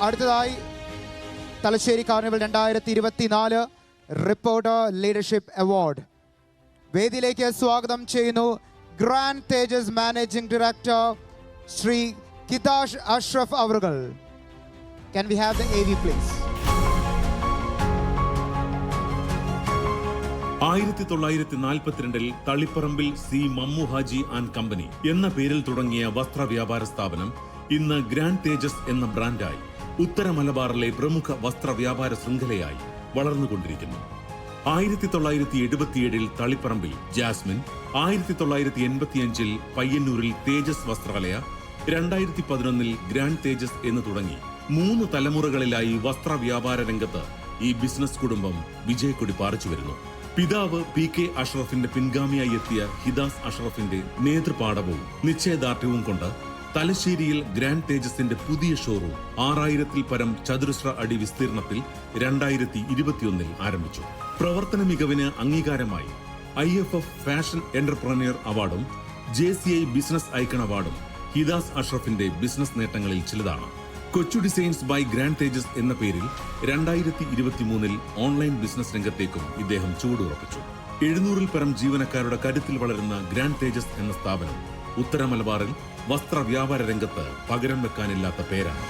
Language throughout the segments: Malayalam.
അടുത്തതായി Thalassery carnival 2024 reporter leadership award വേദിയിലേക്ക് സ്വാഗതം ചെയ്യുന്നു. Grand Tejas managing director Shri Kitash Ashraf അവറുകൾ. Can we have the AV please? 1942 തളിപ്പറമ്പിൽ C Mammu Haji and company എന്ന പേരിൽ തുടങ്ങിയ വസ്ത്രവ്യാപാര സ്ഥാപനം ഇന്ന് ഗ്രാൻഡ് തേജസ് എന്ന ബ്രാൻഡായി ഉത്തര മലബാറിലെ പ്രമുഖ വസ്ത്രവ്യാപാര ശൃംഖലയായി വളർന്നുകൊണ്ടിരിക്കുന്നു. 1977 തളിപ്പറമ്പിൽ ജാസ്മിൻ, 1985 പയ്യന്നൂരിൽ തേജസ് വസ്ത്രാലയ, 2011 ഗ്രാൻഡ് തേജസ് എന്ന് തുടങ്ങി 3 തലമുറകളിലായി വസ്ത്രവ്യാപാര രംഗത്ത് ഈ ബിസിനസ് കുടുംബം വിജയക്കൊടി പാറിച്ചു വരുന്നു. പിതാവ് PK അഷ്റഫിന്റെ പിൻഗാമിയായി എത്തിയ ഹിദാസ് അഷ്റഫിന്റെ നേതൃപാഠവും നിശ്ചയദാർഢ്യവും കൊണ്ട് തലശ്ശേരിയിൽ ഗ്രാൻഡ് തേജസിന്റെ പുതിയ ഷോറൂം 6000-ൽ പരം ചതുരശ്ര അടി വിസ്തീർണത്തിൽ 2021 ആരംഭിച്ചു. പ്രവർത്തന മികവിന് അംഗീകാരമായി IFF ഫാഷൻ എന്റർപ്രന്യർ അവാർഡും JCI ബിസിനസ് ഐക്കൺ അവാർഡും ഹിദാസ് അഷ്റഫിന്റെ ബിസിനസ് നേട്ടങ്ങളിൽ ചിലതാണ്. കൊച്ചു ഡിസൈൻസ് ബൈ ഗ്രാൻഡ് തേജസ് എന്ന പേരിൽ 2023 ഓൺലൈൻ ബിസിനസ് രംഗത്തേക്കും ഇദ്ദേഹം ചുവടുറപ്പിച്ചു. 700-ൽ പരം ജീവനക്കാരുടെ കരുത്തിൽ വളരുന്ന ഗ്രാൻഡ് തേജസ് എന്ന സ്ഥാപനം ഉത്തര മലബാറിൽ വസ്ത്ര വ്യാപാര രംഗത്ത് പകരം വെക്കാനില്ലാത്ത പേരാണ്.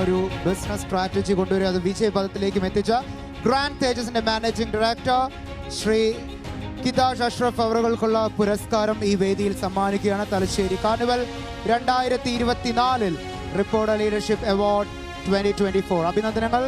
ഒരു ബിസിനസ് സ്ട്രാറ്റജി കൊണ്ടുവരിക, അത് വിജയപഥത്തിലേക്കും എത്തിച്ച ഗ്രാൻഡ് തേജസിന്റെ മാനേജിംഗ് ഡയറക്ടർ ശ്രീ കിതാഷ് അഷ്റഫ് അവറുകൾക്കുള്ള പുരസ്കാരം ഈ വേദിയിൽ സമ്മാനിക്കുകയാണ്. Thalassery carnival 2024 reporter leadership award 2024 അഭിനന്ദനങ്ങൾ.